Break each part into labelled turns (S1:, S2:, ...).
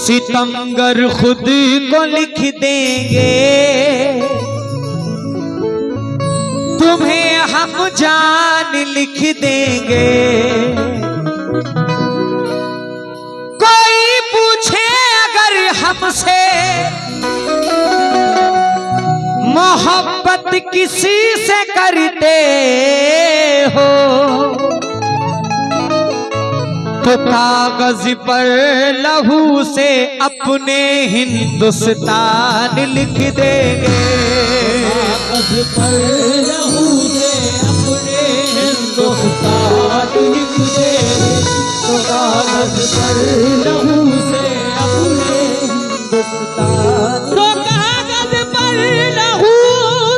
S1: सितमगर खुद को लिख देंगे, तुम्हें हम जान लिख देंगे। कोई पूछे अगर हमसे मोहब्बत किसी से करते हो, तो कागज पर लहू से अपने हिंदुस्तान लिख देंगे।
S2: कागज पर लहू से अपने हिंदुस्तान लिख देंगे, तो कागज पर लहू से अपने हिंदुस्तान, तो कागज पर लहू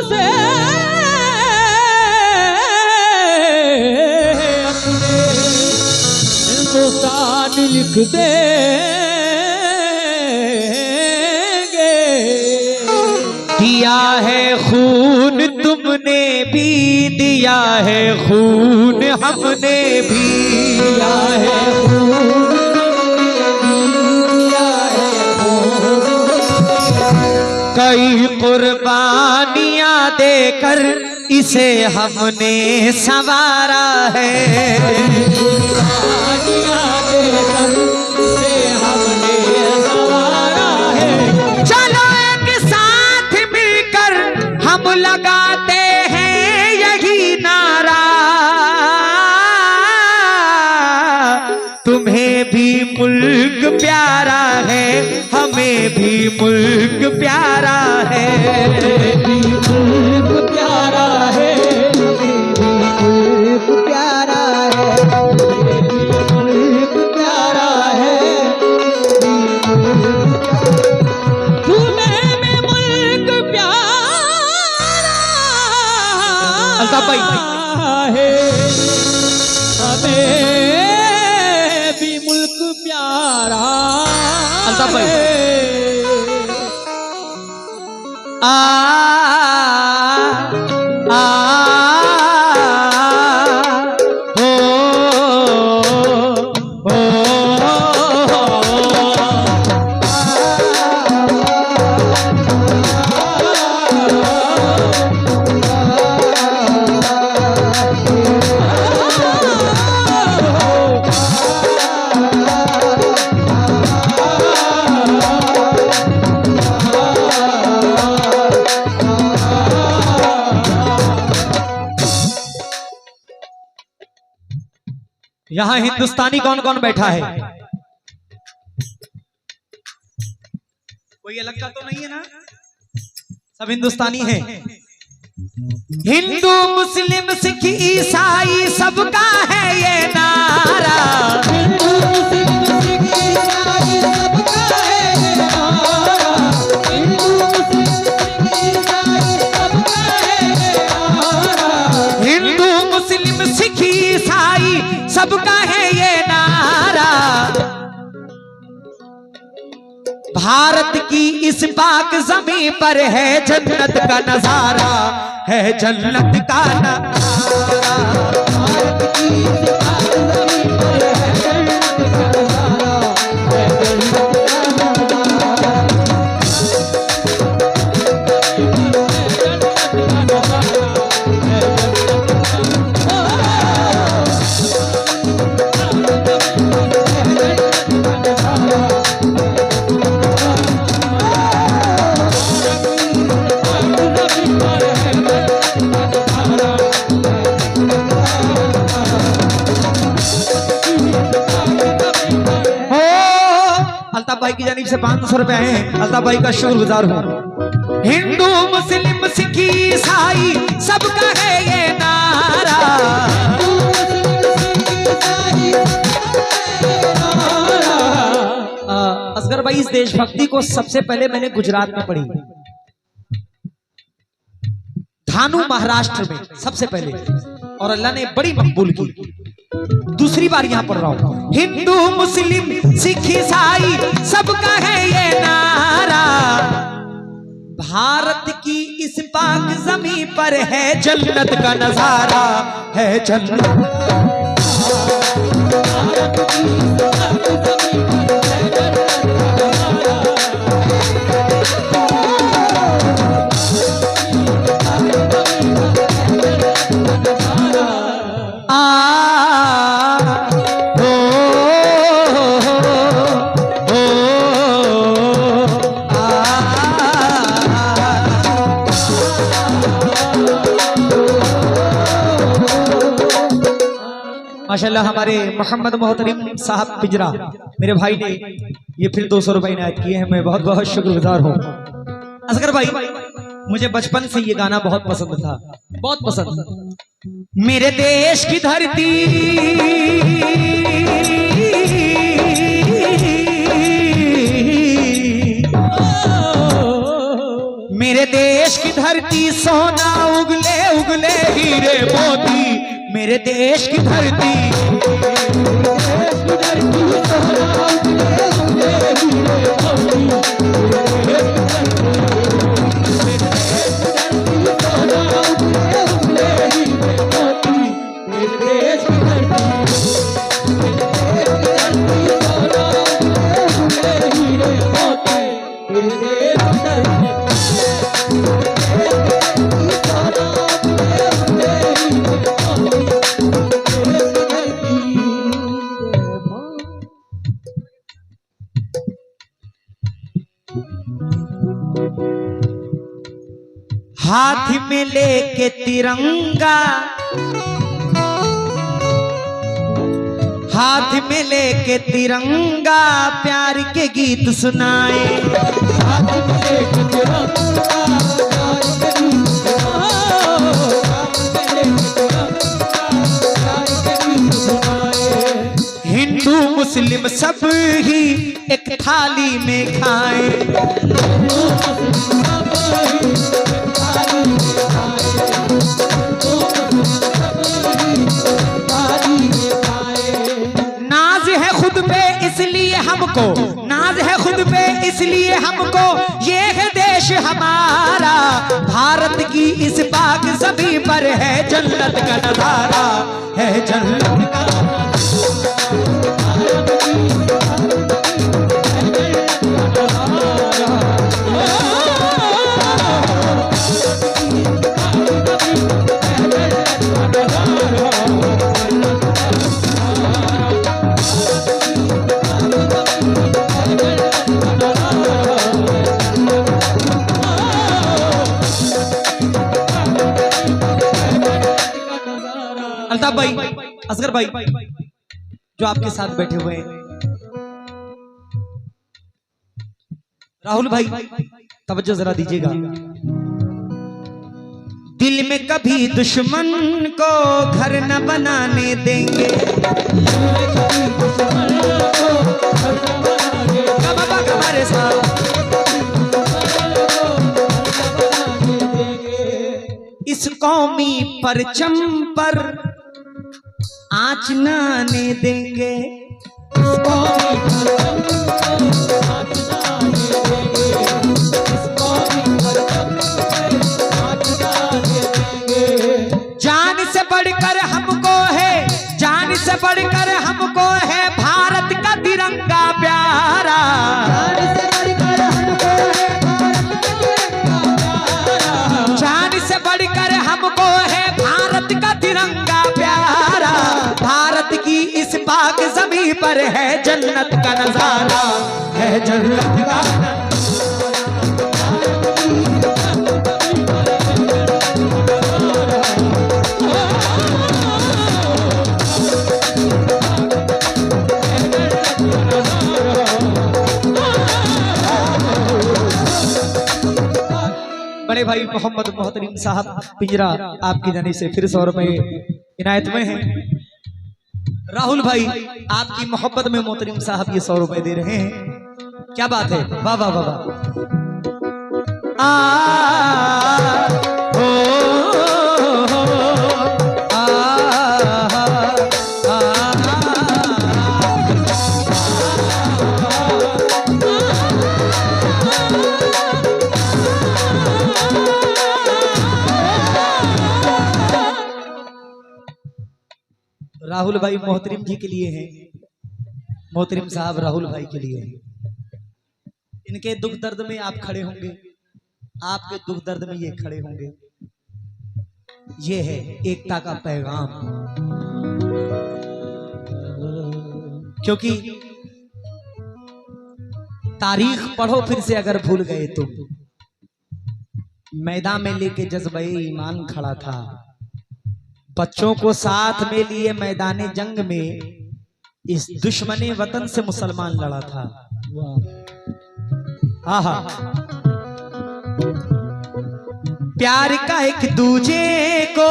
S2: से अपने हिंदुस्तान लिख देंगे।
S1: दिया है खून तुमने भी, दिया है खून हमने भी,
S2: दिया है खून दिया है खून,
S1: कई कुर्बानियां देकर इसे हमने संवारा है।
S2: कुर्बानियां देकर इसे हमने संवारा है।
S1: चलो एक साथ मिलकर हम लगाते हैं यही नारा, तुम्हें भी मुल्क प्यारा है, हमें भी मुल्क प्यारा है।
S2: मुल्क प्यारा है, मुल्क प्यारा है, मुल्क प्यारा है, तुम्हें भी मुल्क प्यारा
S1: अल्ताफ भाई
S2: है, हमें भी मुल्क प्यारा
S1: अल्ताफ भाई
S2: है।
S1: आ आ हो हो यहाँ हिंदुस्तानी कौन कौन बैठा है? कोई अलग का तो नहीं है ना? सब हिंदुस्तानी है। हिंदू मुस्लिम सिख ईसाई सबका है ये नारा,
S2: हिंदू मुस्लिम सिख ईसाई सबका है ये नारा, हिंदू मुस्लिम सिख ईसाई सबका है ये नारा,
S1: हिंदू मुस्लिम सिख ईसाई सबका है ये नारा। भारत की इस पाक ज़मीं पर है जन्नत का नजारा, है जन्नत का नजारा।
S2: भारत की इस पाक ज़मीं पर है जन्नत का नजारा, है जन्नत का नजारा,
S1: अल्ताफ भाई की जानिब से 500 रुपए हैं। अल्ताफ भाई का शुक्रगुजार हूँ। हिंदू मुस्लिम सिख ईसाई सबका है ये नारा, असगर भाई इस देशभक्ति को सबसे पहले मैंने गुजरात में पढ़ी, धानु महाराष्ट्र में सबसे पहले, और अल्लाह ने बड़ी मकबूल की। दूसरी बार यहां पढ़ रहा हूं। हिंदू मुस्लिम सिख ईसाई सबका है ये नारा, भारत की इस पाक ज़मीं पर है जन्नत का नजारा, है जन्नत। भारत की इस पाक ज़मीं पर है जन्नत का नजारा, माशाल्लाह हमारे मोहम्मद मोहतरम साहब पिंजरा मेरे भाई ने ये फिर 200 रुपए इनायत किए हैं, मैं बहुत बहुत शुक्रगुजार हूँ। असगर भाई मुझे बचपन से ये गाना बहुत पसंद था, बहुत पसंद। मेरे देश की धरती मेरे देश की धरती सोना उगले उगले हीरे मोती, मेरे देश की धरती हाथ में लेके तिरंगा, हाथ में लेके तिरंगा प्यार के गीत सुनाए। हाथ में लेके तिरंगा प्यार के गीत सुनाए। हिंदू मुस्लिम सब ही एक थाली में खाए। नाज है खुद पे इसलिए हमको, नाज है खुद पे इसलिए हमको, ये है देश हमारा। भारत की इस पाक ज़मीं पर है जन्नत का नजारा, है जन्नत का अल्ताफ भाई, असगर भाई जो आपके साथ बैठे हुए हैं, राहुल भाई तवज्जो जरा दीजिएगा। दिल में कभी दुश्मन को घर न बनाने देंगे, हमारे साथ इस कौमी परचम पर आँच न आने देंगे। जान से बढ़कर हमको है, जान से बढ़कर हमको है भारत का तिरंगा प्यारा। जान से बढ़कर हमको है भारत का तिरंगा प्यारा। भारत की इस पाक ज़मीं पर है जन्नत का नजारा, है जन्नत का। बड़े भाई मोहम्मद मोहतरम साहब पिंजरा आपकी जानिब से फिर 100 रुपए इनायत में है। राहुल भाई आपकी मोहब्बत में मोहतरम साहब ये 100 रुपए दे रहे हैं। क्या बात है, वाह वाह वाह वाह। राहुल भाई मोहतरम जी के लिए हैं, मोहतरम साहब राहुल भाई के लिए हैं। इनके दुख दर्द में आप खड़े होंगे, आपके दुख दर्द में ये खड़े होंगे। ये है एकता का पैगाम। क्योंकि तारीख पढ़ो फिर से अगर भूल गए तो, मैदान में लेके जज्बे ईमान खड़ा था, बच्चों को साथ में लिए मैदान जंग में इस दुश्मने वतन से मुसलमान लड़ा था। आहा, प्यार का एक दूजे को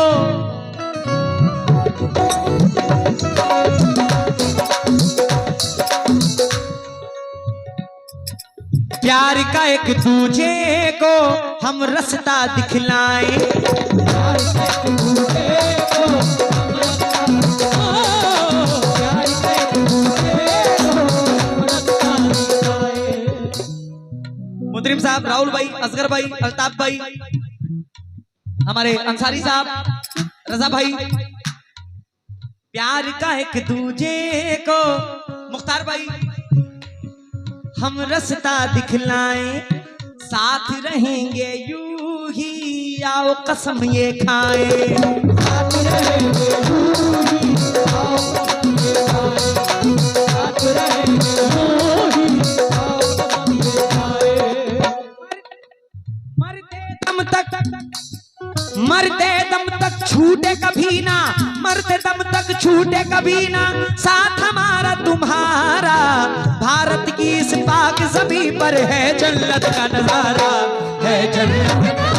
S1: प्यार का एक दूजे को हम रास्ता दिखलाएं, मुतरिम साहब, राहुल भाई, असगर भाई, अल्ताफ भाई, हमारे अंसारी साहब, रजा भाई, प्यार का एक दूजे को, मुख्तार भाई, हम रास्ता दिखलाएं, साथ रहेंगे यूं ही, आओ कसम ये खाएं, साथ रहेंगे यूं ही, आओ कसम ये खाएं, साथ रहेंगे यूं ही, आओ कसम ये खाएं। मरते दम तक छूटे कभी ना, मरते दम तक छूटे कभी ना, साथ हमारा तुम्हारा, भारत की इस पाक ज़मीं पर है जन्नत का नजारा, है जन्नत का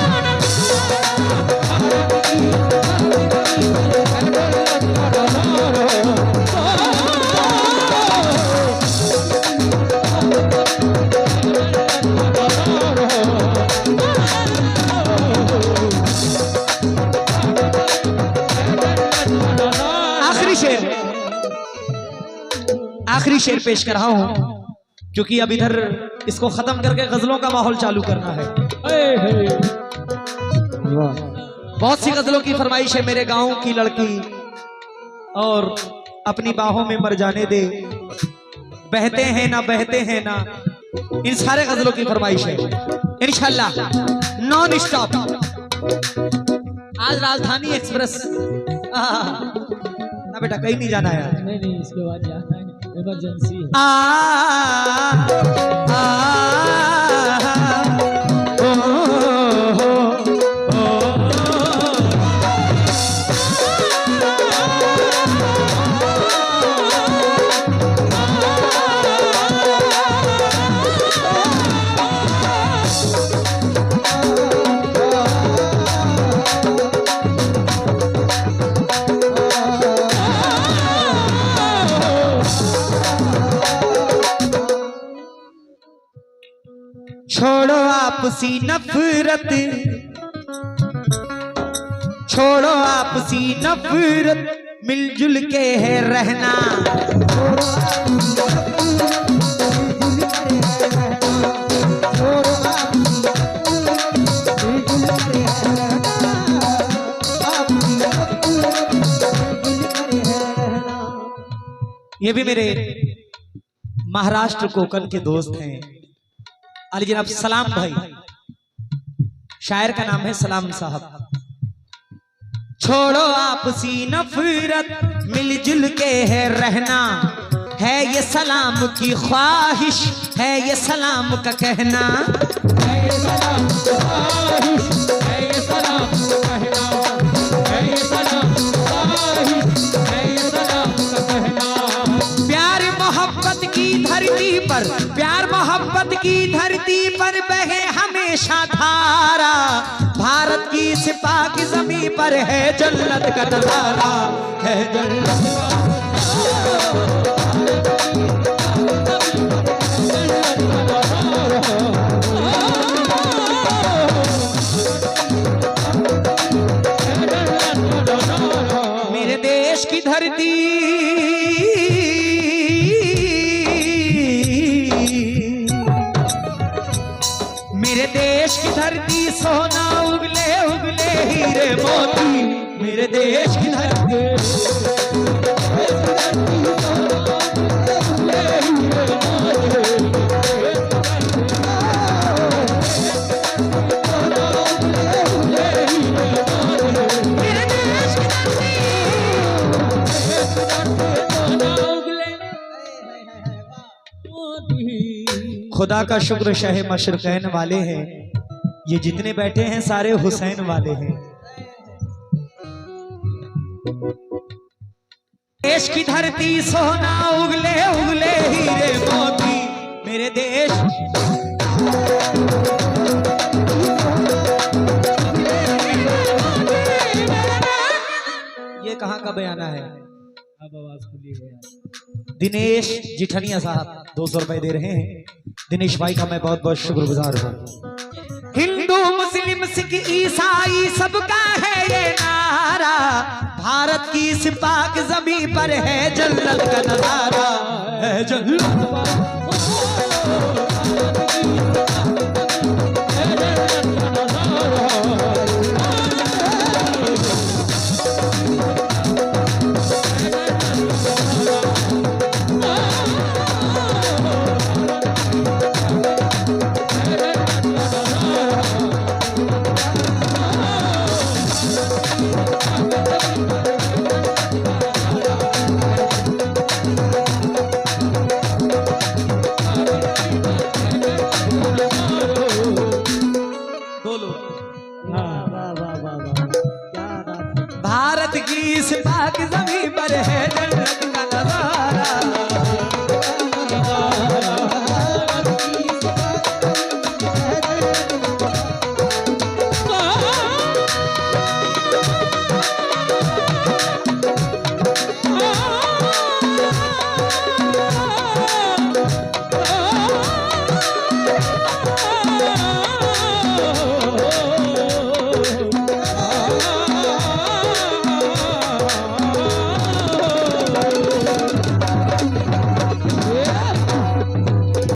S1: आखिरी शेर पेश कर रहा हूं, क्योंकि अब इधर इसको खत्म करके गजलों का माहौल चालू करना है। बहुत सी गजलों की फरमाइश है, मेरे गांव की लड़की और अपनी बाहों में मर जाने दे, बहते हैं ना बहते हैं ना, इन सारे गजलों की फरमाइश है इंशाल्लाह नॉन स्टॉप। आज राजधानी एक्सप्रेस ना बेटा, कहीं नहीं जाना है।
S2: नहीं, इसके बाद जाना है, इमरजेंसी है।
S1: छोड़ो आपसी नफरत, छोड़ो आपसी नफरत, मिलजुल के है रहना, ये भी मेरे महाराष्ट्र कोकण के दोस्त हैं, अली जनाब सलाम भाई, शायर का नाम है सलाम साहब। छोड़ो आपसी नफरत, मिलजुल के है रहना, है ये सलाम की ख्वाहिश, है ये सलाम का कहना, है ये सलाम की ख्वाहिश, है ये सलाम का कहना, है ये सलाम की ख्वाहिश, है ये सलाम का कहना। प्यार मोहब्बत की धरती पर, प्यार मोहब्बत की धरती पर बहे हमेशा धारा, भारत की इस पाक ज़मीं पर है जन्नत का नजारा, है जन्नत का मेरे देश की धरती, मेरे देश की धरती, सोना उगले उगले हीरे मोती, मेरे देश की धरती, खुदा का शुक्र शह मशरकैन वाले हैं, ये जितने बैठे हैं सारे हुसैन वाले हैं। देश की धरती सोना उगले उगले हीरे मोती मेरे देश। ये कहाँ का बयाना है? अब आवाज खुली है। दिनेश जिठनिया साहब 200 रुपए दे रहे हैं। दिनेश भाई का मैं बहुत बहुत शुक्रगुजार हूँ। हिंदू मुस्लिम सिख ईसाई सबका है ये नारा, भारत की इस पाक जमीन पर है जन्नत का नजारा, है जन्नत।